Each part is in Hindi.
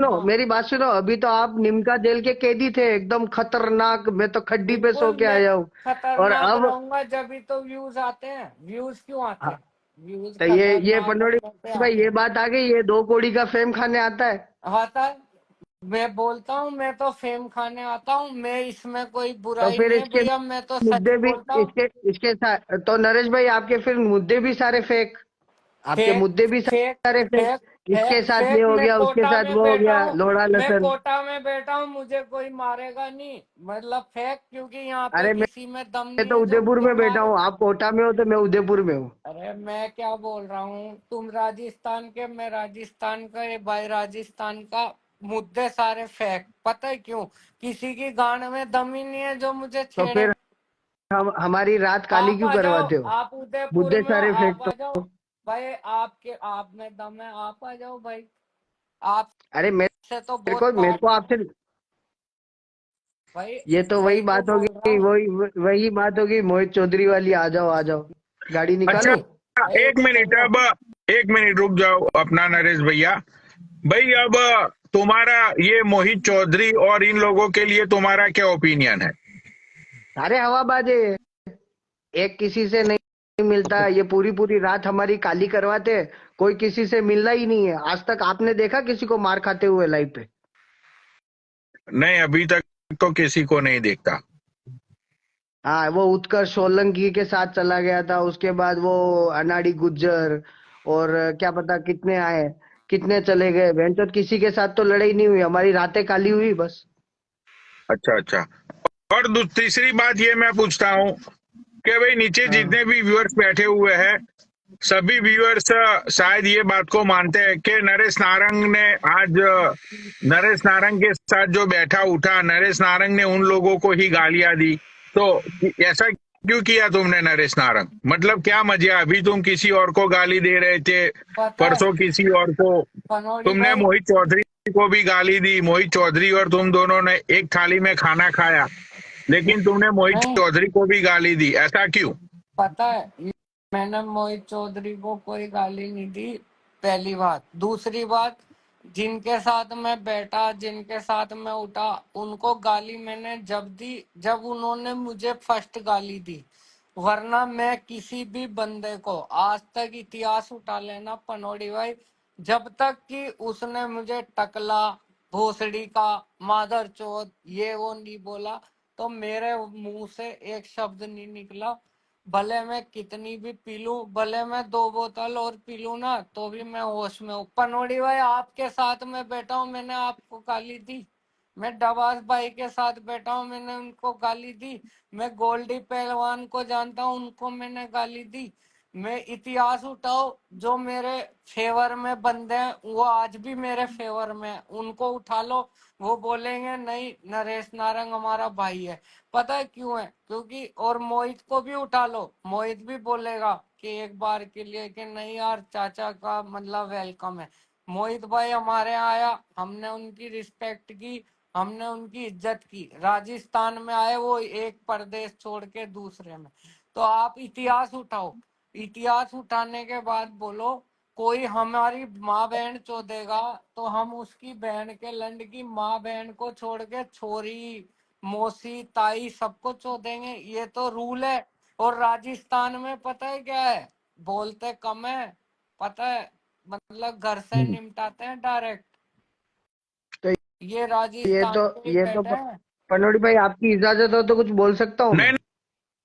सुनो, मेरी बात सुनो। अभी तो आप निमका जेल के कैदी थे, एकदम खतरनाक। मैं तो खड्डी पे सो बिल्कुल के मैं आया हूँ। और खतरनाक अब रहूंगा, जब भी तो व्यूज आते हैं। व्यूज क्यों आते हाँ, हैं? व्यूज तो ये खतरनाक पंडोड़ी होने पे भाई, आते ये हैं। बात आ गई, ये 2 कौड़ी का फेम खाने आता है। आता है। मैं बोलता हूँ, मैं तो फेम खाने आता हूँ, मैं इसमें कोई तो बुराई फिर नहीं है इसके भैया, मैं तो सच मुद्दे भी बोलता हूँ। इसके साथ तो नरेश भाई, आपके फिर मुद्दे भी सारे फेक। आपके फेक मुद्दे भी फेक सारे फेक। फेक इसके फेक साथ ये फेक हो मैं गया, उसके कोटा साथ में वो हो बैठा गया, हूँ। लोढ़ा मैं लसन। कोटा में बैठा हूँ, मुझे कोई मारेगा नहीं। मतलब फेक, क्योंकि यहाँ पे अरे किसी में दम मैं नहीं तो है जो उदयपुर मुझे में बैठा मारे। हूँ, आप कोटा में हो तो मैं उदयपुर में हूँ। अरे मैं क्या बोल रहा हूँ, तुम राजस्थान के, मैं राजस्थान का, ये भाई राजस्थान का। मुद्दे सारे फेक, पता है क्यों? किसी की गांड में दम ही नहीं है जो मुझे तो छेड़े। फिर हम हमारी रात काली आप क्यों आ जाओ, करवाते हो? आप उदयपुर मुद्दे में हो, सारे फेक आप आ जाओ। तो। भाई आपके, आप में दम है, आप आ जाओ भाई। आप अरे से तो मेरे बहुत को पार्टी। आपसे भाई ये तो वही वही तो बात बोल रहा होगी, हूँ। वही बात होगी मोहित चौधरी वाली। आ जाओ आ जाओ, गाड़ी नहीं निकालो। भाई, एक मिनट चलो। अब, एक मिनट रुक जाओ अपना नरेश भैया। भाई अब तुम्हारा ये मोहित चौधरी और इन लोगों के लिए तुम्हारा क्या ओपिनियन है? सारे हवाबाज है। एक किसी से नहीं मिलता। ये पूरी पूरी रात हमारी काली करवाते हैं। कोई किसी से मिलना ही नहीं है। आज तक आपने देखा किसी को मार खाते हुए लाइव पे? नहीं, अभी तक तो किसी को नहीं देखता। हाँ, वो उत्कर्ष सोलंकी के साथ चला गया था, उसके बाद वो अनाड़ी गुज्जर और क्या पता कितने आए, कितने चले गए। बेंचोद किसी के साथ तो लड़ाई नहीं हुई, हमारी रातें काली हुई बस। अच्छा अच्छा। और तीसरी बात ये मैं पूछता हूँ कि भाई नीचे हाँ जितने भी व्यूअर्स बैठे हुए हैं, सभी व्यूअर्स शायद ये बात को मानते हैं कि नरेश नारंग ने आज नरेश नारंग के साथ जो बैठा उठा, नरेश नारंग ने उन लोगों को ही गालियां दी। तो ऐसा क्यों किया तुमने नरेश नारंग? मतलब क्या मजा? अभी तुम किसी और को गाली दे रहे थे, पता है परसों किसी और को। पनौड़ी तुमने भाई। मोहित चौधरी को भी गाली दी। मोहित चौधरी और तुम दोनों ने एक थाली में खाना खाया, लेकिन तुमने मोहित नहीं, चौधरी को भी गाली दी। ऐसा क्यों? पता है, मैंने मोहित चौधरी को कोई गाली नहीं दी। पहली बात। दूसरी बात, जिनके साथ मैं बैठा, जिनके साथ मैं उठा, उनको गाली मैंने जब दी, जब उन्होंने मुझे फर्स्ट गाली दी। वरना मैं किसी भी बंदे को आज तक, इतिहास उठा लेना पनौड़ी भाई, जब तक कि उसने मुझे टकला, भोसड़ी का, मादर चौथ, ये वो नहीं बोला, तो मेरे मुंह से एक शब्द नहीं निकला। भले मैं कितनी भी पी लूं, भले मैं 2 बोतल और पी लूं ना, तो भी मैं होश में हूँ। पनौड़ी भाई, आपके साथ में बैठा हूँ, मैंने आपको गाली दी? मैं डबास भाई के साथ बैठा हूँ, मैंने उनको गाली दी? मैं गोल्डी पहलवान को जानता हूँ, उनको मैंने गाली दी? मैं इतिहास उठाओ, जो मेरे फेवर में बंदे हैं, वो आज भी मेरे फेवर में हैं, उनको उठा लो। वो बोलेंगे नहीं, नरेश नारंग हमारा भाई है। पता है क्यों है? क्योंकि, और मोहित को भी उठा लो, मोहित भी बोलेगा कि एक बार के लिए कि नहीं यार, चाचा का मतलब वेलकम है। मोहित भाई हमारे यहाँ आया, हमने उनकी रिस्पेक्ट की, हमने उनकी इज्जत की। राजस्थान में आए वो, एक प्रदेश छोड़ के दूसरे में। तो आप इतिहास उठाओ। इतिहास उठाने के बाद बोलो, कोई हमारी माँ बहन चोदेगा, तो हम उसकी बहन के लंड की माँ बहन को छोड़ के छोरी, मौसी, ताई सबको चोदेंगे, ये तो रूल है। और राजस्थान में पता है क्या है? बोलते कम है, पता है, मतलब घर से हम्म। निपटाते हैं डायरेक्ट। तो ये ये राजस्थान तो के ही ये तो बैठे हैं। पनोड़ी भाई, आपकी इजाजत हो तो कुछ बोल सकता हूँ नहीं मैं?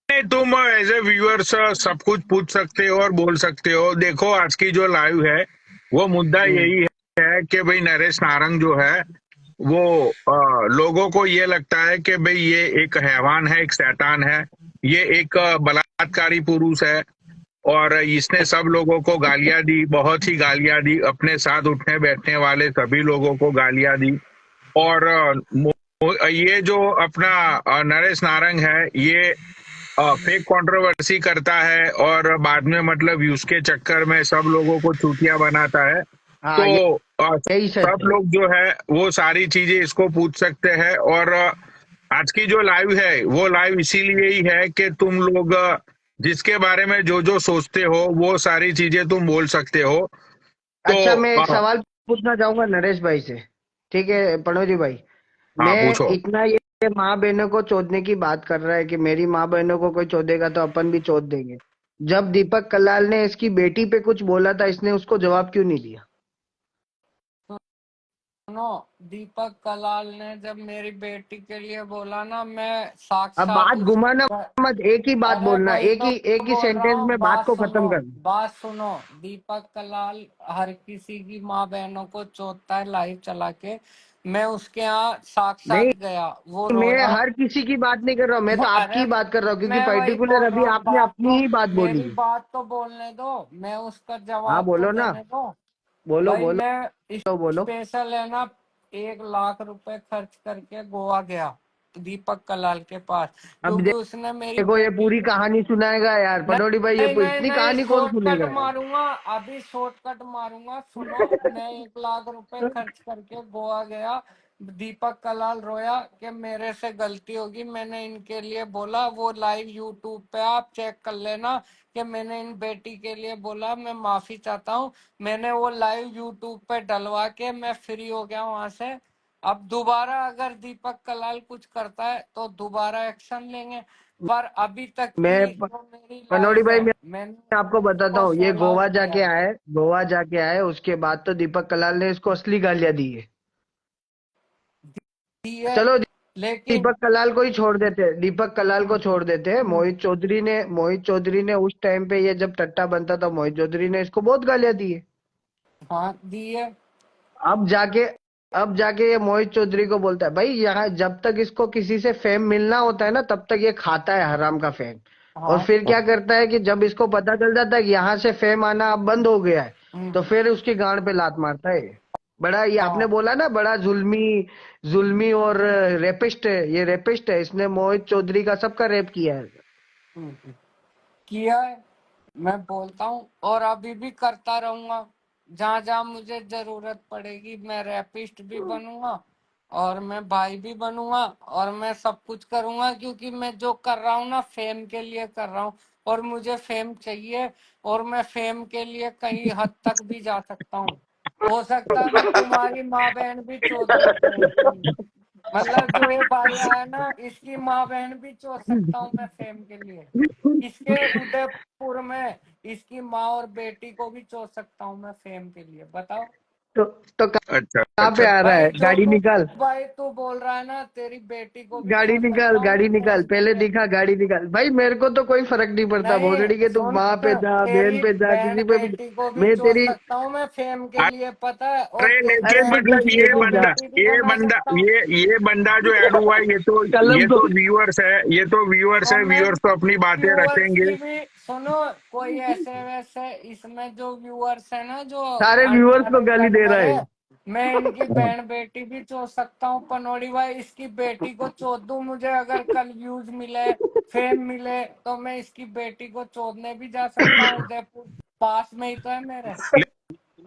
नहीं, तुम एज ए व्यूअर्स सब कुछ पूछ सकते हो और बोल सकते हो। देखो, आज की जो लाइव है वो मुद्दा हम्म। यही है कि भाई नरेश नारंग जो है वो लोगों को ये लगता है कि भाई ये एक हैवान है, एक शैतान है, ये एक बलात्कारी पुरुष है। और इसने सब लोगों को गालियां दी, बहुत ही गालियां दी, अपने साथ उठने बैठने वाले सभी लोगों को गालियां दी। और ये जो अपना नरेश नारंग है, ये फेक कंट्रोवर्सी करता है और बाद में मतलब उसके चक्कर में सब लोगों को चूतिया बनाता है। हाँ, तो यही सच सब है। लोग जो है वो सारी चीजें इसको पूछ सकते हैं। और आज की जो लाइव है वो लाइव इसीलिए ही है कि तुम लोग जिसके बारे में जो जो सोचते हो वो सारी चीजें तुम बोल सकते हो। तो अच्छा, मैं एक सवाल पूछना चाहूंगा नरेश भाई से। ठीक है पनोजी भाई, हाँ मैं पूछो। इतना ये माँ बहनों को चोदने की बात कर रहा है कि मेरी माँ बहनों को कोई चोदेगा तो अपन भी चोद देंगे। जब दीपक कलाल ने इसकी बेटी पे कुछ बोला था, इसने उसको जवाब क्यों नहीं दिया? सुनो, दीपक कलाल ने जब मेरी बेटी के लिए बोला ना, मैं अब साक्षात बात उस, घुमाना मत, एक ही बात अरे बोलना, वही तो एक ही बोल रहा सेंटेंस हूँ, में बात को खत्म करना। बात सुनो। दीपक कलाल हर किसी की माँ बहनों को चोदता है लाइव चला के। मैं उसके यहाँ नहीं, साक्षात गया, वो मैं रोया। हर किसी की बात नहीं कर रहा हूँ, मैं तो आपकी अरे ही बात कर रहा हूँ, क्योंकि मैं वही पर्टिकुलर बोल अभी रहा हूँ, आपने बात अपनी तो ही बात बोली मेरी है। बात तो बोलने दो, मैं उसका हाँ जवाब तो बोलो ना, देने दो। बोलो भाई बोलो मैं बोलो। स्पेशल है ना, 1 लाख रुपए खर्च करके गोवा गया दीपक कलाल के पास, अब क्योंकि उसने मेरी देखो, ये बेटी पूरी को, कहानी सुनाएगा यार पनोड़ी भाई, ये नहीं नहीं इतनी नहीं, कहानी कौन शॉर्टकट सुनेगा यार? मारूंगा, अभी शॉर्टकट मारूंगा, सुनो। मैं 1 लाख रुपए खर्च करके गोवा गया, दीपक कलाल रोया कि मेरे से गलती होगी, मैंने इनके लिए बोला, वो लाइव यूट्यूब पे आप चेक कर लेना कि मैंने इन बेटी के लिए बोला, मैं माफी चाहता हूँ। मैंने वो लाइव यूट्यूब पे डलवा के मैं फ्री हो गया वहां से। अब दोबारा अगर दीपक कलाल कुछ करता है तो दोबारा एक्शन लेंगे, पर अभी तक की मैं जो मेरी पनोड़ी लाइफ भाई, है, मैं मैंने आपको बताता उसको हूँ, ये सोल्व आउट गोवा किया जाके आए, गोवा जाके आए, उसके बाद तो दीपक कलाल ने इसको असली गालियां दी है। है। चलो लेकिन दीपक कलाल को ही छोड़ देते हैं, दीपक कलाल को छोड़ देते हैं। मोहित चौधरी ने उस टाइम पे, ये जब टट्टा बनता था, मोहित चौधरी ने इसको बहुत गालियां दी है। हाँ दी है। अब जाके अब जाके ये मोहित चौधरी को बोलता है, भाई यहाँ जब तक इसको किसी से फेम मिलना होता है ना, तब तक ये खाता है हराम का फेम। और हाँ। फिर क्या करता है कि जब इसको पता चल जाता है कि यहाँ से फेम आना अब बंद हो गया है, तो हम्म, फिर उसकी गांड पे लात मारता है। बड़ा, ये आपने हाँ। बोला ना, बड़ा जुल्मी, जुल्मी और रेपिस्ट है, ये रेपिस्ट है, इसने मोहित चौधरी का सबका रेप किया है। हम्म, किया है। मैं बोलता हूँ और अभी भी करता रहूंगा, जहां जहां मुझे जरूरत पड़ेगी मैं रैपिस्ट भी बनूंगा, और मैं भाई भी बनूंगा, और मैं सब कुछ करूंगा, क्योंकि मैं जो कर रहा हूँ ना फेम के लिए कर रहा हूँ, और मुझे फेम चाहिए, और मैं फेम के लिए कहीं हद तक भी जा सकता हूँ। हो सकता है मैं तुम्हारी माँ बहन भी चोद दूं फेम के लिए, मतलब जो ये भाई आया ना, इसकी माँ बहन भी चोद सकता हूँ मैं फेम के लिए। इसके उदयपुर में इसकी माँ और बेटी को भी चोद सकता हूँ मैं फेम के लिए, बताओ। तो अच्छा कहाँ अच्छा। पे आ रहा भाई है? जो गाड़ी तू, निकाल, भाई तू बोल रहा है ना तेरी बेटी को भी गाड़ी चोद निकाल, सकता हूँ मैं गाड़ी निकाल, फेम के पहले लिए। दिखा, गाड़ी निकाल भाई, मेरे को तो कोई फर्क नहीं पड़ता नहीं भोसड़ी के, तू सुन, माँ पे जा, बहन तेरी पे जा, बहन किसी पे भी। बेटी को भी मैं चोद तेरी, सकता हूँ मैं फेम के लिए, पता है, और अरे अरे लेकिन तो तेरी मतलब किसी पे ये बेटी को भी जा, बंदा, बेटी भी बना सकता हूँ। ये बंदा जो ऐड हुआ है, कलम ये को, तो व्यूअर्स है, ये तो व्यूअर्स तो है, मैं व्यूअर्स तो अपनी बातें व्यूअर्स रखेंगे। की भी सुनो, कोई ऐसे वैसे इसमें जो व्यूअर्स है ना, जो सारे व्यूअर्स को गाली अनएम्प्लॉयड दे रहा मरे, है। मैं इनकी बहन बेटी भी चोद सकता हूँ पनौड़ी भाई, इसकी बेटी को चोद दूं, मुझे अगर कल व्यूज मिले, फेम मिले, तो मैं इसकी बेटी को चोदने भी जा सकता हूँ, उदयपुर पास में ही तो है मेरे।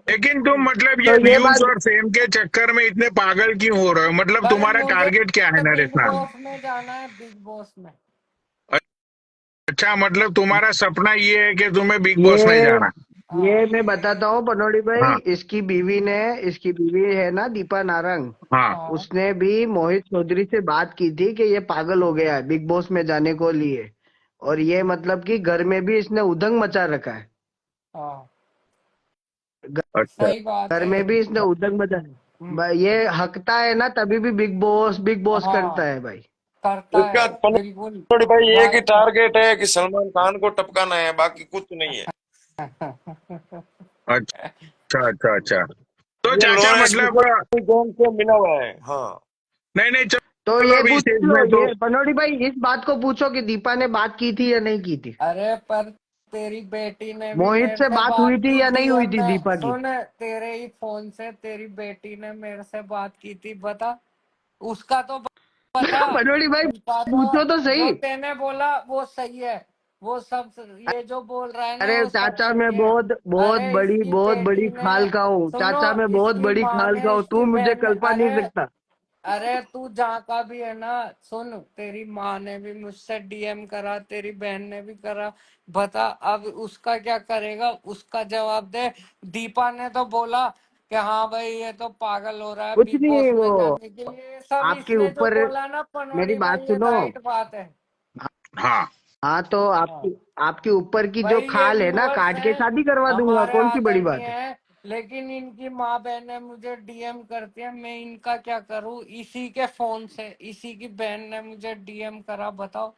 लेकिन तुम मतलब तो ये ये व्यूज बात, और फेम के चक्कर में इतने पागल क्यों हो रहे हो? मतलब भाई तुम्हारा मुझे टारगेट क्या है नरेश बिग नारायण? बॉस में जाना है, बिग बॉस में। अच्छा, मतलब तुम्हारा सपना ये है कि तुम्हें बिग बॉस में ये जाना? हाँ मैं बताता हूँ पनोड़ी भाई, हाँ इसकी बीवी है ना दीपा नारंग, हाँ। हाँ उसने भी मोहित चौधरी से बात की थी कि ये पागल हो गया है बिग बॉस में जाने को लिए, और ये मतलब कि घर में भी इसने उदंग मचा रखा है। हाँ, अच्छा सही बात घर है। में भी इसने उदंग मचा, हम्म, ये हकता है ना, तभी भी बिग बॉस करता हाँ है भाई। करता है, इसका बिल्कुल पनोड़ी भाई एक ही राइट है। टारगेट है कि सलमान खान को टपकाना है, बाकी कुछ नहीं है। अच्छा अच्छा अच्छा। तो ये चाचा लॉरेंस मतलब जोन से मिला हुआ है। हाँ, नहीं नहीं, तो चलो ये अभी पूछ स्टेज लो, में तो। ये पनोड़ी भाई इस बात को पूछो कि दीपा ने बात की थी या नहीं की थी, अरे पर तेरी बेटी ने भी मोहित मेरे से से बात बात हुई थी की या थी, नहीं हुई और थी मैं दीपा की? सुन, तेरे ही फोन से तेरी बेटी ने मेरे से बात की थी, बता। उसका तो बता। पनोड़ी भाई उसका तो पूछो तो जो सही। तेने बोला वो सही है, वो सब, ये जो बोल रहा है ना अरे वो सब चाचा, मैं सही है। बहुत अरे बड़ी, इसकी बहुत बड़ी बेटी ने, खाल का हूँ सुनो, चाचा, मैं बहुत इसकी बड़ी माँ खाल का ने, हूँ, इसकी तू मुझे बहन ने, कल्पा नहीं अरे सकता। अरे तू जहाँ का भी है ना, सुन, तेरी माँ ने भी मुझसे डीएम करा, तेरी बहन ने भी करा, बता अब उसका क्या करेगा, उसका जवाब दे। दीपा ने तो बोला कि हाँ भाई ये तो पागल हो रहा है कुछ बिग नहीं बॉस वो में जाने के लिए। ये सब आपके इसने जो ऊपर। बोला ना मेरी पनोड़ी भाई, बात ये सुनो। राइट बात है। हाँ हाँ तो हाँ आपकी आपके ऊपर की जो भाई ये खाल है ना, व्यूअर्स काट के हैं शादी करवा दूंगा, हमारे कौन सी बड़ी आदरणीय बात है। है, लेकिन इनकी माँ बहनें मुझे डीएम करती हैं, मैं इनका क्या करूं? इसी के फोन से इसी की बहन ने मुझे डीएम करा, बताओ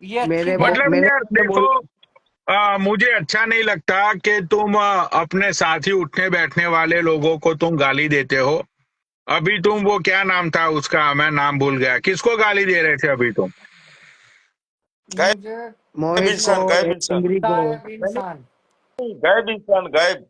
ये अच्छी मेरे बात मतलब है? यार मैंने देखो, बोल मुझे अच्छा नहीं लगता कि तुम अपने साथ ही उठने बैठने वाले लोगों को तुम गाली देते हो। अभी तुम वो क्या नाम था उसका, मैं नाम भूल गया, किसको गाली दे रहे थे अभी तुम? मुझे गायब मोहित को, इंसान, गायब इंसान, एंग्री को। गायब इंसान। गायब इंसान, गायब।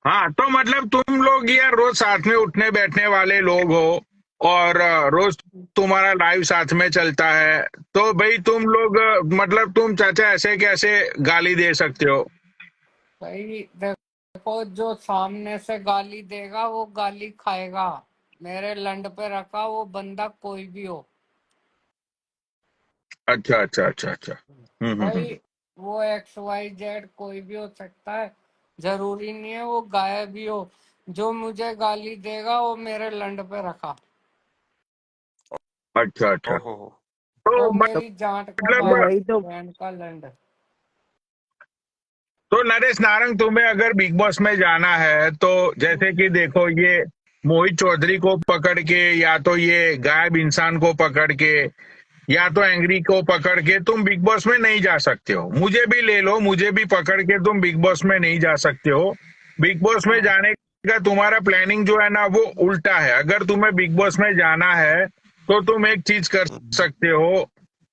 हाँ तो मतलब तुम लोग यार रोज साथ में उठने बैठने वाले लोग हो, और रोज तुम्हारा लाइव साथ में चलता है, तो भाई तुम लोग मतलब तुम चाचा ऐसे कैसे गाली दे सकते हो? भाई देखो, जो सामने से गाली देगा वो गाली खाएगा। मेरे लंड पे रखा वो बंदा कोई भी हो। अच्छा अच्छा अच्छा अच्छा। भाई वो XYZ कोई भी हो सकता है, जरूरी नहीं है वो गायब भी हो। जो मुझे गाली देगा वो मेरे लंड पे रखा। अच्छा अच्छा। ओहो हो। वो तो मेरी जांट का मतलब बाल, वही तो। बहन का लंड। तो नरेश नारंग, तुम्हें अगर बिग बॉस में जाना है तो जैसे कि देखो, ये मोहित चौधरी को पकड़ के, या तो ये गायब इंसान को पकड़ के, या तो एंग्री को पकड़ के तुम बिग बॉस में नहीं जा सकते हो। मुझे भी ले लो, मुझे भी पकड़ के तुम बिग बॉस में नहीं जा सकते हो। बिग बॉस में हाँ जाने का तुम्हारा प्लानिंग जो है ना वो उल्टा है। अगर तुम्हें बिग बॉस में जाना है तो तुम एक चीज कर सकते हो,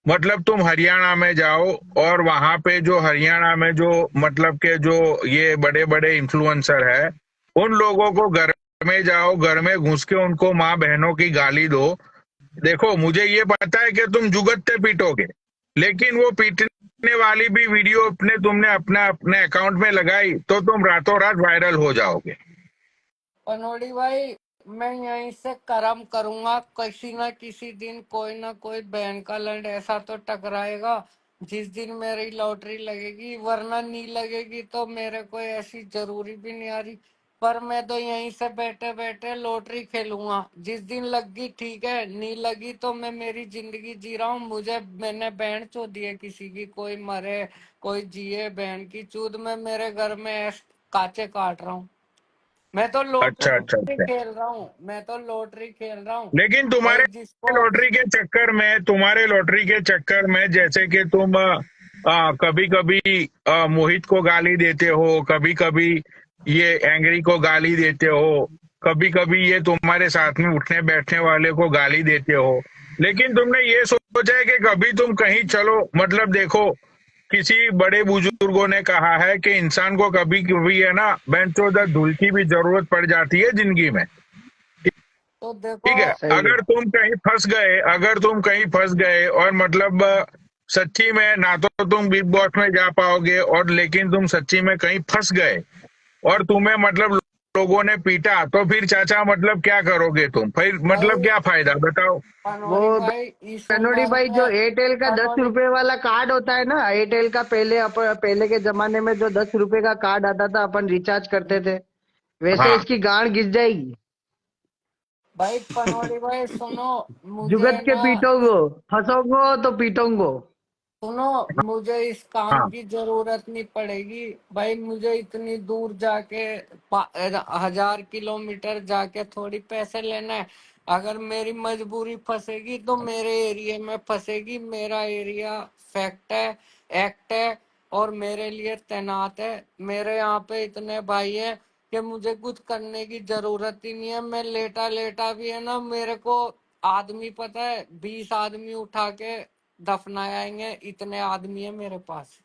मतलब तुम हरियाणा में जाओ, और वहां पे जो हरियाणा में जो मतलब के जो ये बड़े बड़े इन्फ्लुएंसर है, उन लोगों को घर में जाओ, घर में घुस के उनको माँ बहनों की गाली दो। देखो मुझे ये पता है कि तुम जुगत्ते पीटोगे, लेकिन वो पीटने वाली भी वीडियो अपने तुमने अपने अपने अकाउंट में लगाई तो तुम रातों रात वायरल हो जाओगे। पनोड़ी भाई, मैं यहीं से कर्म करूंगा, किसी ना किसी दिन कोई ना कोई बहन का लंड ऐसा तो टकराएगा जिस दिन मेरी लॉटरी लगेगी, वरना नहीं लगेगी तो मेरे को ऐसी जरूरी भी नहीं आ रही। पर मैं तो यहीं से बैठे बैठे लॉटरी खेलूंगा, जिस दिन लग गई ठीक है, नहीं लगी तो मैं मेरी जिंदगी जी रहा हूँ। मुझे मैंने बहन चोदी है किसी की, कोई मरे कोई जिए, बहन की चूद में मेरे घर में काचे काट रहा हूँ। मैं तो अच्छा अच्छा लॉटरी अच्छा। खेल रहा हूँ, मैं तो लॉटरी खेल रहा हूँ। लेकिन भाई तुम्हारे जिसको लॉटरी के चक्कर में, तुम्हारे लॉटरी के चक्कर में, जैसे कि तुम कभी कभी मोहित को गाली देते हो, कभी कभी ये एंग्री को गाली देते हो, कभी कभी ये तुम्हारे साथ में उठने बैठने वाले को गाली देते हो, लेकिन तुमने ये सोचा है कि कभी तुम कहीं चलो, मतलब देखो, किसी बड़े बुजुर्गों ने कहा है कि इंसान को कभी कभी है ना बेंचोदर धूल की भी जरूरत पड़ जाती है जिंदगी में। तो देखो ठीक है, सही है। अगर तुम कहीं फंस गए, अगर तुम कहीं फंस गए और मतलब सच्ची में ना तो तुम बिग बॉस में जा पाओगे, और लेकिन तुम सच्ची में कहीं फंस गए और तुम्हें मतलब लोगों ने पीटा, तो फिर चाचा मतलब क्या करोगे तुम? फिर मतलब भाई क्या फायदा, बताओ। वो पनोड़ी भाई इस कनोड़ी उम्र भाई, जो में, एयरटेल का दस पनोड़ी रुपए वाला कार्ड होता है ना, एयरटेल का पहले के जमाने में जो 10 रुपए का कार्ड आता था, अपन रिचार्ज करते थे, वैसे हाँ इसकी गांड घिस जाएगी। भाई पनोड़ी भाई सुनो, मुझे जुगत के ना, पीटोगो, फंसोगो तो पीटोंगो। सुनो, मुझे इस काम हाँ। की जरूरत नहीं पड़ेगी। भाई मुझे इतनी दूर जाके 1000 किलोमीटर जाके थोड़ी पैसे लेना है। अगर मेरी मजबूरी फंसेगी तो मेरे एरिया में फंसेगी। मेरा एरिया फैक्ट है, एक्ट है, और मेरे लिए तैनात है। मेरे यहाँ पे इतने भाई हैं कि मुझे कुछ करने की जरूरत ही नहीं है। मैं लेटा लेटा भी है ना, मेरे को आदमी पता है 20 आदमी उठा के दफनाएंगे, इतने आदमी है मेरे पास।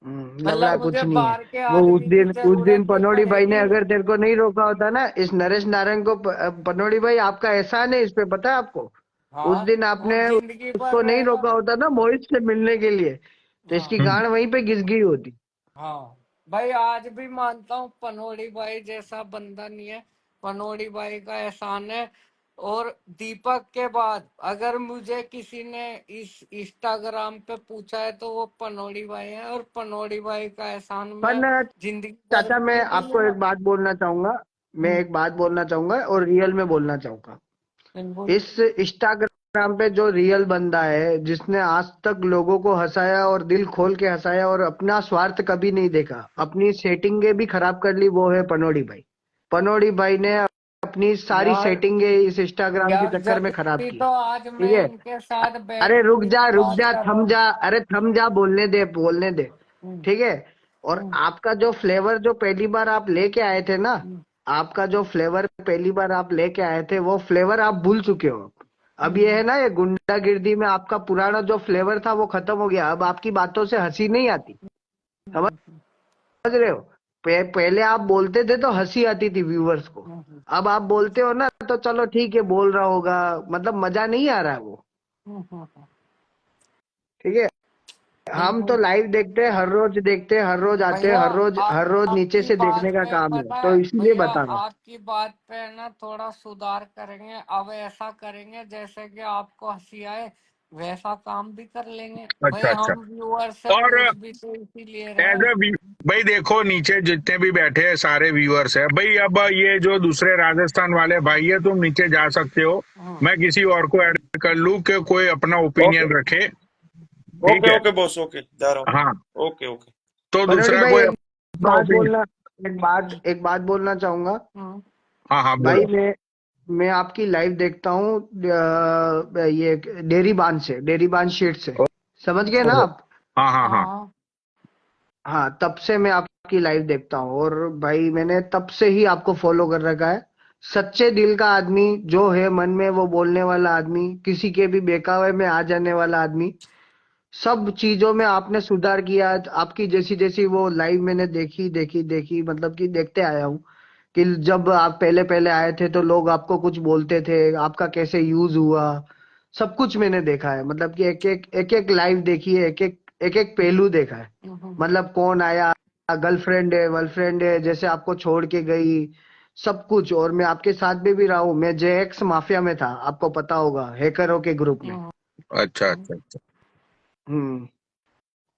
लवड़ा मतलब कुछ मुझे नहीं है। बाहर के वो उस आदमी की दिन उस दिन जरूरत नहीं पनोड़ी भाई ने पड़ेगी। अगर तेरे को नहीं रोका होता ना, इस नरेश नारायण को, पनोड़ी भाई आपका एहसान है इस पे, पता है आपको। उस हाँ, दिन वो आपने जिंदगी भर उसको नहीं रहेगा। रोका होता ना मोहित से मिलने के लिए, तो इसकी हाँ हम्म। गांड वहीं पे घिस गई होती। हाँ भाई, आज भी मानता हूँ पनोड़ी भाई जैसा बंदा नहीं है। पनोड़ी भाई का एहसान है। और दीपक के बाद अगर मुझे किसी ने इस इंस्टाग्राम पे पूछा है तो वो पनोड़ी भाई है, और पनोड़ी भाई का एहसान मैं पर जिंदगी भर चाचा, मैं नहीं आपको भूलूंगा। एक बात बोलना चाहूंगा। मैं एक बात बोलना चाहूंगा और रियल में बोलना चाहूंगा। बिल्कुल। इस इंस्टाग्राम पे जो रियल बंदा है, जिसने आज तक लोगों को हंसाया और दिल खोल के हंसाया और अपना स्वार्थ कभी नहीं देखा, अपनी सेटिंगें भी खराब कर ली, वो है पनोड़ी भाई। पनोड़ी भाई ने अपनी सारी यार सेटिंगें इस इंस्टाग्राम के यार चक्कर जब में खराब भी की। तो आज ठीक मैं है। इनके साथ बैठ अरे के भी तो रुक बात जा, कर रहा थम हूँ। जा, अरे थम जा, बोलने दे, बोलने दे। हम्म, ठीक है। और हम्म, आपका जो फ्लेवर जो पहली बार आप लेके आए थे ना, हम्म, आपका जो फ्लेवर पहली बार आप लेके आए थे, वो फ्लेवर आप भूल चुके हो। अब ये है ना, ये गुंडागिर्दी में आपका पुराना जो फ्लेवर था वो खत्म हो गया। अब आपकी बातों से हंसी नहीं आती, समझ रहे हो? पहले आप बोलते थे तो हंसी आती थी व्यूअर्स को। हम्म, अब आप बोलते हो ना तो चलो ठीक है, बोल रहा होगा, मतलब मजा नहीं आ रहा है वो। हम्म। ठीक है। हम तो बिल्कुल लाइव देखते हैं, हर रोज देखते हैं, हर रोज आते हैं, भैया, हर रोज नीचे आपकी से बात देखने का पे काम है, पता तो है इसीलिए भैया, बता रहा हूँ। आपकी बात पे ना थोड़ा सुधार करेंगे। अब ऐसा करेंगे जैसे कि आपको हंसी आए, वैसा काम भी कर लेंगे भाई। अच्छा अच्छा। हम व्यूअर से और पूछ भी तो इसीलिए रहे एज हैं। ए भाई देखो, नीचे जितने भी बैठे हैं सारे व्यूअर्स है भाई। अब ये जो दूसरे राजस्थान वाले भाई है, तुम नीचे जा सकते हो, हम्म, मैं किसी और को ऐड कर लूं कि कोई अपना ओके ओपिनियन रखे। ठीक ओके है। ओके बॉस, ओके जा रहा हाँ, हूँ। Okay okay. तो पनोड़ी दूसरा भाई, कोई एक अपना बात ओपिनियन। बोलना, हम्म, एक बात बोलना चाहूंगा। हम्म, हाँ हाँ, भाई बोलो। मैं आपकी लाइव देखता हूँ, ये डेरी बांध से, डेरी बांध शीट से, समझ गए ना ओहो, आप? हाँ हाँ हाँ। हाँ, हाँ, तब से मैं आपकी लाइव देखता हूँ और भाई मैंने तब से ही आपको फॉलो कर रखा है। सच्चे दिल का आदमी, जो है मन में वो बोलने वाला आदमी, किसी के भी बहकावे में आ जाने वाला आदमी। सब चीजों में आपने सुधार किया। आपकी जैसी जैसी वो लाइव मैंने देखी देखी देखी, मतलब कि देखते आया हूँ कि जब आप पहले पहले आए थे तो लोग आपको कुछ बोलते थे, आपका कैसे यूज हुआ, सब कुछ मैंने देखा है। मतलब कि एक एक लाइव देखी है, एक एक पहलू देखा है। मतलब कौन आया, गर्लफ्रेंड है, वर्लफ्रेंड है, जैसे आपको छोड़ के गई, सब कुछ। और मैं आपके साथ भी रहा हूँ, मैं जेएक्स माफिया में था, आपको पता होगा, हैकरों के ग्रुप में। हम्म, अच्छा अच्छा अच्छा। हम्म।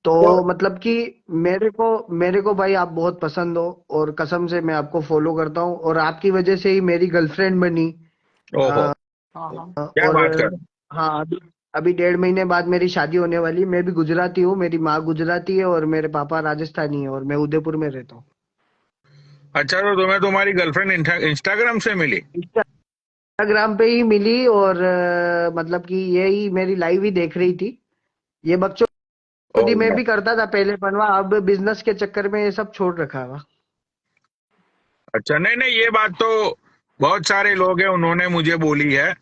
तो तो मतलब कि मेरे को भाई आप बहुत पसंद हो, और कसम से मैं आपको फॉलो करता हूँ, और आपकी वजह से ही मेरी गर्लफ्रेंड बनी। ओहो, अ, हाँ हाँ। क्या और बात कर रहे हाँ, अभी 1.5 महीने बाद मेरी शादी होने वाली। मैं भी गुजराती हूँ, मेरी माँ गुजराती है और मेरे पापा राजस्थानी है, और मैं उदयपुर में रहता हूँ। हो? अच्छा, तो तुम्हें तुम्हारी गर्लफ्रेंड इंस्टाग्राम से मिली? इंस्टाग्राम पे ही मिली, और मतलब कि यही मेरी लाइव ही देख रही थी। ये बकचोदी मैं ओह, भी करता था पहले बनवा, अब बिजनेस के चक्कर में ये सब छोड़ रखा है। अच्छा। नहीं नहीं, ये बात तो बहुत सारे लोग हैं, उन्होंने मुझे बोली है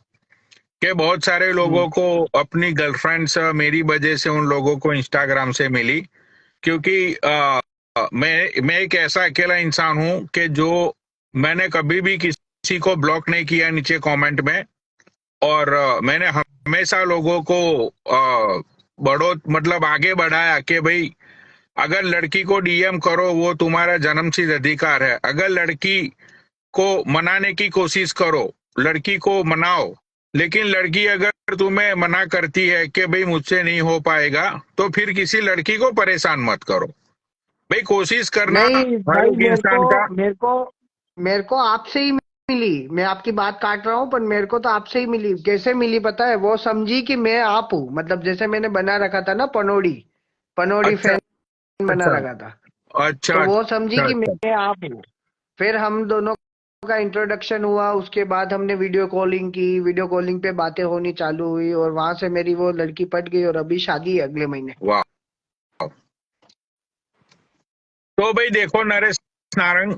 कि बहुत सारे हम्म। लोगों को अपनी गर्लफ्रेंड्स मेरी वजह से उन लोगों को इंस्टाग्राम से मिली। क्योंकि मैं एक ऐसा अकेला इंसान हूं कि जो मैंने कभी भी किसी को ब्लॉक नहीं किया नीचे कमेंट में। और मैंने हमेशा लोगों को बढ़ो मतलब आगे बढ़ाया कि भाई, अगर लड़की को डीएम करो वो तुम्हारा जन्मसिद्ध अधिकार है। अगर लड़की को मनाने की कोशिश करो, लड़की को मनाओ। लेकिन लड़की अगर तुम्हें मना करती है कि भाई मुझसे नहीं हो पाएगा, तो फिर किसी लड़की को परेशान मत करो। भाई कोशिश करना नहीं हर भाई, एक इंसान का। मेरे को आपसे ही मिली। मैं आपकी बात काट रहा हूँ, पर मेरे को तो आपसे ही मिली। कैसे मिली पता है? वो समझी कि मैं आप हूँ, मतलब जैसे मैंने बना रखा था ना, पनोड़ी, पनोड़ी अच्छा फैन बना अच्छा रखा था। अच्छा तो वो समझी अच्छा कि अच्छा। मैं आप हूँ। फिर हम दोनों का इंट्रोडक्शन हुआ, उसके बाद हमने वीडियो कॉलिंग की, वीडियो कॉलिंग पे बातें होनी चालू हुई, और वहां से मेरी वो लड़की पट गई, और अभी शादी है अगले महीने। वाह। तो भाई देखो नरेश नारंग,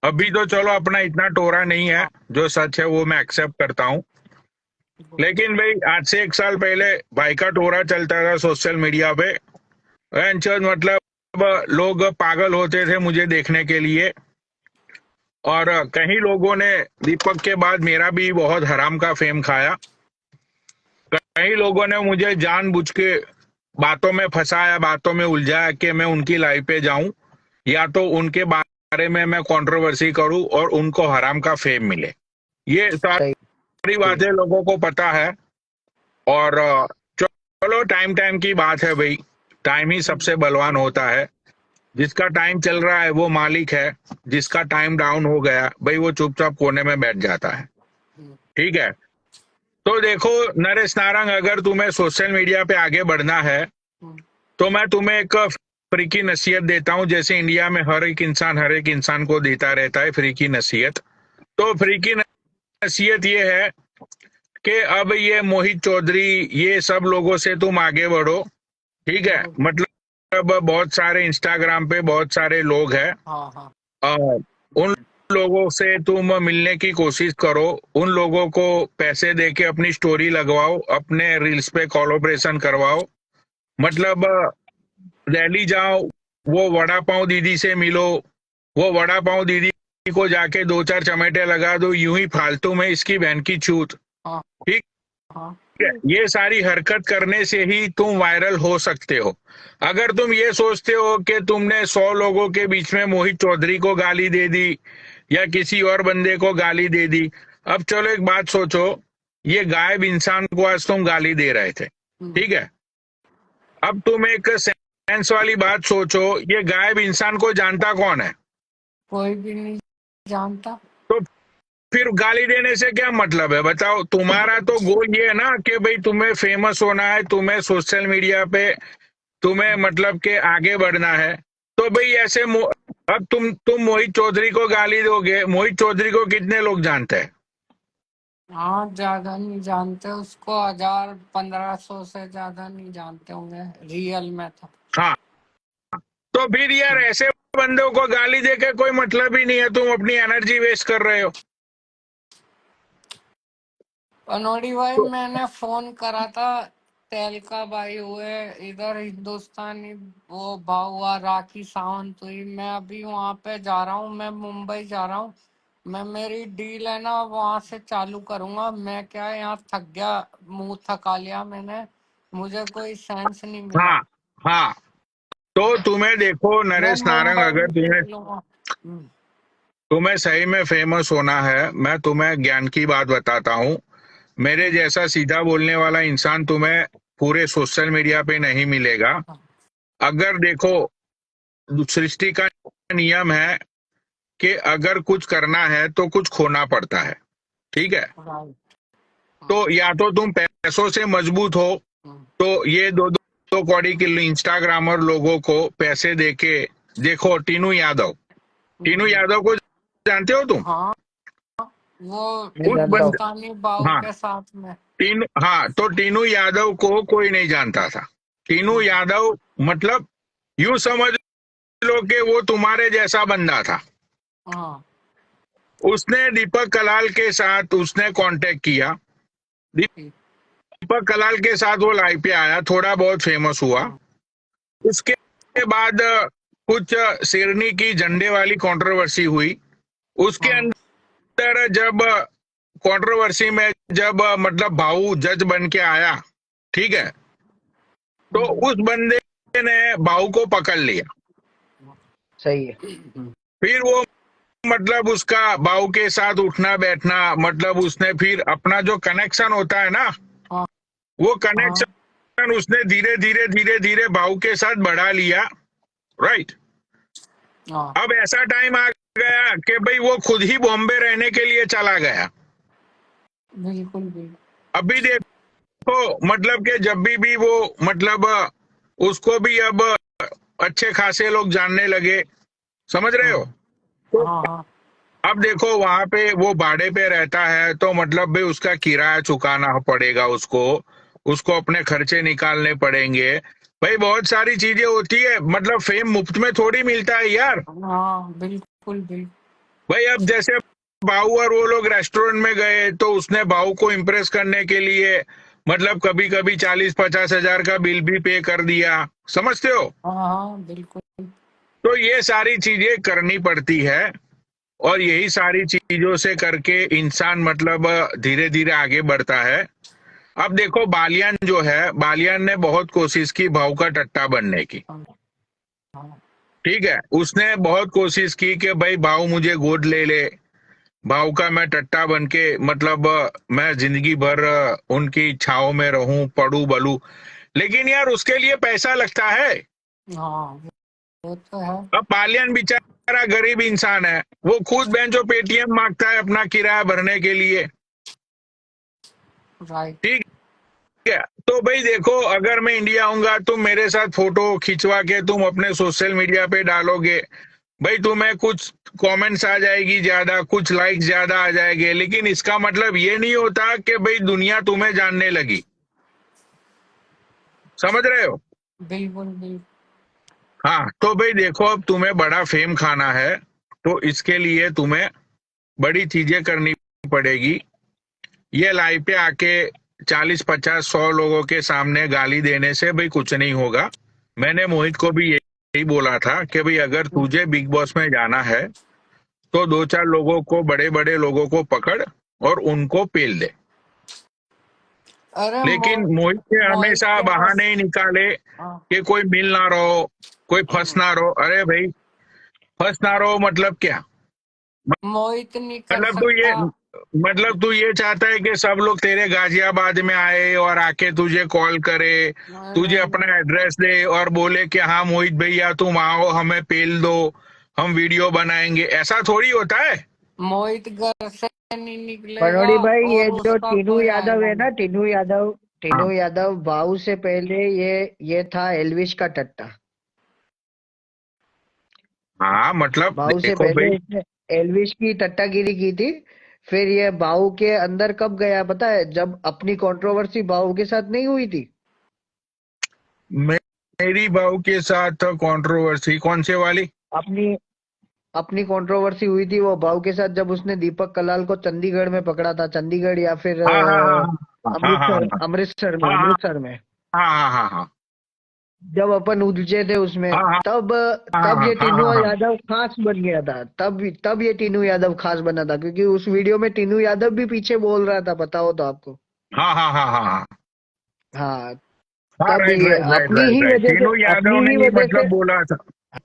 अभी तो चलो अपना इतना टोरा नहीं है, हाँ, जो सच है वो मैं एक्सेप्ट करता हूँ। लेकिन भाई आज से 1 साल पहले भाई का टोरा चलता था सोशल मीडिया पे। मतलब लोग पागल होते थे मुझे देखने के लिए। और कई लोगों ने दीपक के बाद मेरा भी बहुत हराम का फेम खाया। कई लोगों ने मुझे जानबूझ के बातों में फंसाया, बातों में उलझाया कि मैं उनकी लाइफ पे जाऊं, या तो उनके बारे में मैं कंट्रोवर्सी करूं और उनको हराम का फेम मिले। ये सही। सारी बातें लोगों को पता है। और चलो टाइम टाइम की बात है भाई, टाइम ही सबसे बलवान होता है। जिसका टाइम चल रहा है वो मालिक है, जिसका टाइम डाउन हो गया भाई वो चुपचाप कोने में बैठ जाता है। ठीक है, तो देखो नरेश नारंग, अगर तुम्हें सोशल मीडिया पे आगे बढ़ना है तो मैं तुम्हें एक फ्री की नसीहत देता हूं, जैसे इंडिया में हर एक इंसान को देता रहता है फ्री की नसीहत। तो फ्री की नसीहत ये है कि अब ये मोहित चौधरी ये सब लोगों से तुम आगे बढ़ो। ठीक है, मतलब बहुत सारे इंस्टाग्राम पे बहुत सारे लोग हैं, उन लोगों से तुम मिलने की कोशिश करो, उन लोगों को पैसे देके अपनी स्टोरी लगवाओ, अपने रील्स पे कोलैबोरेशन करवाओ, मतलब दिल्ली जाओ, वो वड़ा पाव दीदी से मिलो, वो वड़ा पाव दीदी को जाके 2-4 चमेटे लगा दो, यूं ही फालतू में इसकी बहन की छूत। ठीक है, ये सारी हरकत करने से ही तुम वायरल हो सकते हो। अगर तुम ये सोचते हो कि तुमने 100 लोगों के बीच में मोहित चौधरी को गाली दे दी या किसी और बंदे को गाली दे दी, अब चलो एक बात सोचो, ये गायब इंसान को आज तुम गाली दे रहे थे, ठीक है, अब तुम एक सेंस वाली बात सोचो, ये गायब इंसान को जानता कौन है? कोई भी नहीं जानता। तो फिर गाली देने से क्या मतलब है बताओ? तुम्हारा तो गोल ये है ना कि भाई तुम्हें फेमस होना है, तुम्हें सोशल मीडिया पे तुम्हें मतलब के आगे बढ़ना है, तो भाई ऐसे अब तुम मोहित चौधरी को गाली दोगे, मोहित चौधरी को कितने लोग जानते हैं? हाँ, ज्यादा नहीं जानते उसको, 1000-1500 से ज्यादा नहीं जानते होंगे रियल में तो। हाँ, तो फिर यार ऐसे बंदों को गाली देके कोई मतलब ही नहीं है, तुम अपनी एनर्जी वेस्ट कर रहे हो। पनोड़ी भाई, मैंने फोन करा था, तेलका भाई हुए इधर हिंदुस्तानी, वो भावा राखी सावंत हुई, मैं अभी वहां पे जा रहा हूँ, मैं मुंबई जा रहा हूँ, मैं मेरी डील है ना वहां से चालू करूंगा। मैं क्या यहाँ थक गया, मुंह थका लिया मैंने, मुझे कोई सेंस नहीं मिला। हाँ हाँ, तो तुम्हें देखो मैं नरेश नारंग, मुंबई अगर निकलूंगा। तुम्हें सही में फेमस होना है, मैं तुम्हें ज्ञान की बात बताता हूँ। मेरे जैसा सीधा बोलने वाला इंसान तुम्हें पूरे सोशल मीडिया पे नहीं मिलेगा। अगर देखो, सृष्टि का नियम है कि अगर कुछ करना है तो कुछ खोना पड़ता है, ठीक है, तो या तो तुम पैसों से मजबूत हो, तो ये दो दो कौड़ी के इंस्टाग्रामर लोगों को पैसे देके, देखो टीनू यादव को जानते हो तुम? हाँ, वो उस हिंदुस्तानी बाबू हाँ, के साथ में। तो टीनू यादव को कोई नहीं जानता था। टीनू यादव मतलब यूं समझ लो कि वो तुम्हारे जैसा बंदा था। हाँ, उसने दीपक कलाल के साथ उसने कांटेक्ट किया, दीपक कलाल के साथ वो लाइव पे आया, थोड़ा बहुत फेमस हुआ। उसके बाद कुछ शेरनी की झंडे वाली कंट्रोवर्सी हुई, उसके अंदर जब कंट्रोवर्सी में जब मतलब भाऊ जज बन के आया, ठीक है, तो उस बंदे ने भाऊ को पकड़ लिया। सही है। फिर वो मतलब उसका भाऊ के साथ उठना बैठना, मतलब उसने फिर अपना जो कनेक्शन होता है ना, वो कनेक्शन उसने धीरे धीरे धीरे धीरे भाऊ के साथ बढ़ा लिया, राइट। अब ऐसा टाइम आ गया कि भाई वो खुद ही बॉम्बे रहने के लिए चला गया। बिल्कुल भी। अभी देखो मतलब कि जब भी वो मतलब उसको भी अब अच्छे खासे लोग जानने लगे, समझ रहे हो? तो अब देखो वहां पे वो भाड़े पे रहता है, तो मतलब भाई उसका किराया चुकाना पड़ेगा उसको अपने खर्चे निकालने पड़ेंगे, भाई बहुत सारी चीजें होती है, मतलब फेम मुफ्त में थोड़ी मिलता है यार। बिल्कुल बिल्कुल। भाई अब जैसे बाऊ और वो लोग रेस्टोरेंट में गए, तो उसने बाऊ को इम्प्रेस करने के लिए मतलब कभी कभी 40-50 हजार का बिल भी पे कर दिया, समझते हो? बिल्कुल। तो ये सारी चीजें करनी पड़ती है, और यही सारी चीजों से करके इंसान मतलब धीरे धीरे आगे बढ़ता है। अब देखो बालियान जो है, बालियान ने बहुत कोशिश की भाऊ का टट्टा बनने की, ठीक है, उसने बहुत कोशिश की कि भाई भाऊ मुझे गोद ले ले, भाव का मैं टट्टा बन के मतलब मैं जिंदगी भर उनकी छाव में रहूं, पढ़ूं बलूं, लेकिन यार उसके लिए पैसा लगता है। हाँ वो तो है। अब पालियन बेचारा गरीब इंसान है, वो खुद बेंचो पेटीएम मांगता है अपना किराया भरने के लिए। राइट। ठीक है, तो भाई देखो, अगर मैं इंडिया आऊंगा तुम मेरे साथ फोटो खिंचवा के तुम अपने सोशल मीडिया पे डालोगे, भाई तुम्हें कुछ कमेंट्स आ जाएगी ज्यादा, कुछ लाइक ज्यादा आ जाएंगे, लेकिन इसका मतलब ये नहीं होता कि भाई दुनिया तुम्हें जानने लगी। समझ रहे हो? बिल्कुल बिल्कुल। हाँ, तो भाई देखो, अब तुम्हें बड़ा फेम खाना है तो इसके लिए तुम्हें बड़ी चीजें करनी पड़ेगी। ये लाइव पे आके 40 50 100 लोगों के सामने गाली देने से भाई कुछ नहीं होगा। मैंने मोहित को भी यही बोला था कि भाई अगर तुझे बिग बॉस में जाना है तो 2 4 लोगों को, बड़े बड़े लोगों को पकड़ और उनको पेल दे। अरे लेकिन मोहित ने मोहित हमेशा के पास। बहाने ही निकाले हाँ। कि कोई मिल ना रहो, कोई फंस ना रहो। अरे भाई, फंस ना रहो मतलब क्या? मोहित नहीं कर मतलब तू ये सकता। मतलब तू ये चाहता है कि सब लोग तेरे गाजियाबाद में आए और आके तुझे कॉल करे, नहीं तुझे नहीं नहीं। अपना एड्रेस दे और बोले कि हाँ मोहित भैया तुम आओ, हमें पेल दो, हम वीडियो बनाएंगे? ऐसा थोड़ी होता है। मोहित घर से नहीं निकलेगा पनोड़ी भाई, ये और जो उसका टीनू कोई यादव आएगा है ना, नहीं। टीनू यादव, हाँ टीनू यादव भाऊ से पहले ये था एल्विश का टट्टा। हाँ, मतलब भाऊ से देखो पहले भाई, इसने एल्विश की टट्टागिरी की थी। फिर ये भाऊ के अंदर कब गया पता है? जब अपनी कंट्रोवर्सी भाऊ के साथ नहीं हुई थी। मेरी बहू के साथ कंट्रोवर्सी कौन से वाली? अपनी अपनी कंट्रोवर्सी हुई थी वो भाऊ के साथ, जब उसने दीपक कलाल को चंडीगढ़ में पकड़ा था। चंडीगढ़ या फिर हाँ हाँ हाँ हाँ हाँ अमृतसर, हाँ हाँ अमृतसर में। हाँ हाँ हाँ हाँ जब अपन उलझे थे उसमें, हाँ हाँ तब हाँ तब हाँ ये हाँ टीनू हाँ हाँ यादव खास बन गया था। तब ये टीनू यादव खास बना था, क्योंकि उस वीडियो में टीनू यादव भी पीछे बोल रहा था, पता हो तो आपको। हाँ हाँ हाँ हाँ हाँ हाँ, हाँ, तब राइट ये राइट राइट राइट राइट, तीनों यादव अपनी ने ही ही वजह मतलब से। बोला था।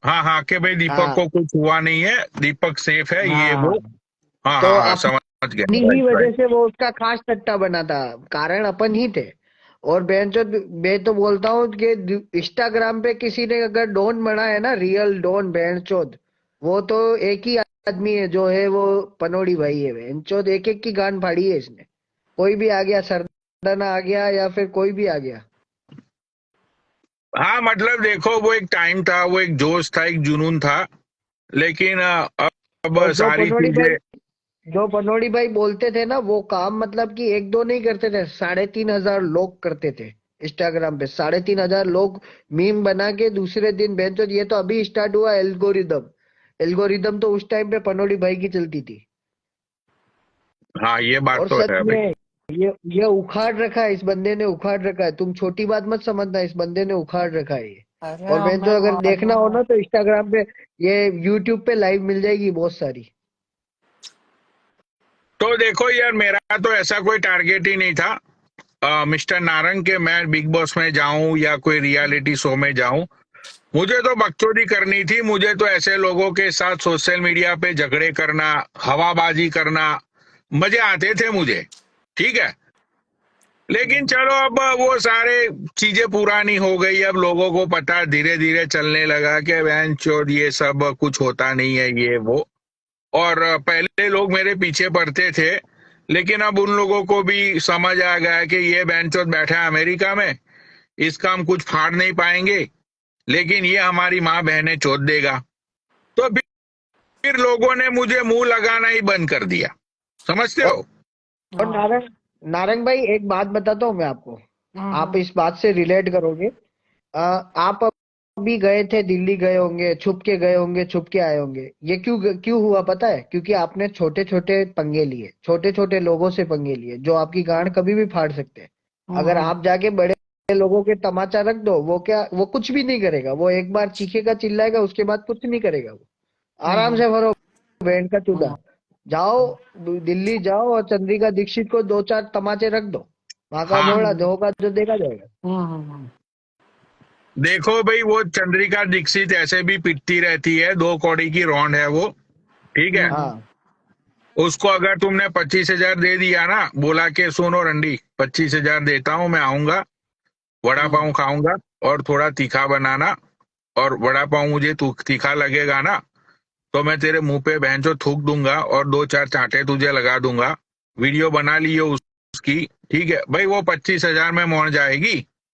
हाँ हाँ, कि भाई दीपक हाँ को कुछ हुआ नहीं है, दीपक सेफ है, ये हाँ, वो। हाँ तो हाँ हाँ, अपनी समझ गया, ही राइट वजह राइट। से वो उसका खास टट्टा बना था। कारण अपन ही थे। और मैं तो बोलता हूँ कि इंस्टाग्राम पे किसी ने अगर डॉन बना है ना, रियल डॉन बेंचोद, वो तो एक ही आदमी है, जो है वो पनोड़ी भाई है। बेंचोद एक एक की गांड फाड़ी है इसने। कोई भी आ गया, सरदाना आ गया या फिर कोई भी आ गया। हाँ, मतलब देखो, वो एक टाइम था, वो एक जोश था, एक जुनून था, लेकिन अब और सारी चीजें। जो पनोड़ी भाई बोलते थे ना, वो काम मतलब कि एक दो नहीं करते थे, 3,500 लोग करते थे। इंस्टाग्राम पे 3,500 लोग मीम बना के दूसरे दिन बेंचो। ये तो अभी स्टार्ट हुआ एल्गोरिदम। एल्गोरिदम तो उस टाइम पे पनोड़ी भाई की चलती थी। हाँ, ये बात और तो सच है भाई। में ये उखाड़ रखा है, इस बंदे ने उखाड़ रखा है। तुम छोटी बात मत समझना, इस बंदे ने उखाड़ रखा है ये। अरे और बेंचो हमें अगर देखना मालूम हो है। ना, तो इंस्टाग्राम पे, ये यूट्यूब पे लाइव मिल जाएगी बहुत सारी। तो देखो यार, मेरा तो ऐसा कोई टारगेट ही नहीं था मिस्टर नारंग के मैं बिग बॉस में जाऊं या कोई रियलिटी शो में जाऊं। मुझे तो बकचोदी करनी थी, मुझे तो ऐसे लोगों के साथ सोशल मीडिया पे झगड़े करना, हवाबाजी करना, मजे आते थे मुझे। ठीक है, लेकिन चलो अब वो सारे चीजें पुरानी हो गई। अब लोगों को पता धीरे धीरे चलने लगा कि बहन चोद ये सब कुछ होता नहीं है, ये वो। और पहले लोग मेरे पीछे पड़ते थे, लेकिन अब उन लोगों को भी समझ आ गया कि ये बहन चोद बैठा है अमेरिका में, इसका हम कुछ फाड़ नहीं पाएंगे, लेकिन ये हमारी माँ बहनें चोद देगा। तो फिर लोगों ने मुझे मुंह लगाना ही बंद कर दिया। समझते और, हो? और हाँ। नारंग नारंग भाई, एक बात बताता हूँ मैं आपको। आप हम्म। इस बात से रिलेट करोगे। आप अभी गए थे दिल्ली, गए होंगे, छुप के गए होंगे, छुप के आए होंगे। ये क्यों क्यों हुआ पता है? क्योंकि आपने छोटे छोटे पंगे लिए, छोटे छोटे लोगों से पंगे लिए, जो आपकी गांड कभी भी फाड़ सकते हैं। अगर हम्म। आप जाके बड़े लोगों के तमाचा रख दो, वो कुछ भी नहीं करेगा। वो एक बार चीखेगा, चिल्लाएगा, उसके बाद कुछ नहीं करेगा वो। आराम हम्म। से भरो बैंड का चूल्हा। हम्म। जाओ, दिल्ली जाओ और चंद्रिका दीक्षित को दो चार तमाचे रख दो। वहां का हाँ, मोड़ा जो होगा, जो देखा जाएगा। हम्म। देखो भाई, वो चंद्रिका दीक्षित ऐसे भी पिटती रहती है, 2 कौड़ी की रौंड है वो। ठीक है, हम्म। हाँ उसको अगर तुमने 25,000 दे दिया ना, बोला कि सुनो रंडी 25,000 देता हूं, मैं आऊंगा, वड़ा पाव खाऊंगा और थोड़ा तीखा बनाना, और वड़ा पाव मुझे तीखा लगेगा ना तो मैं तेरे मुंह पे बहनचो थूक दूंगा और 2-4 चांटे तुझे लगा दूंगा, वीडियो बना लियो उसकी, ठीक है भाई, वो 25,000 में मोड़ जाएगी।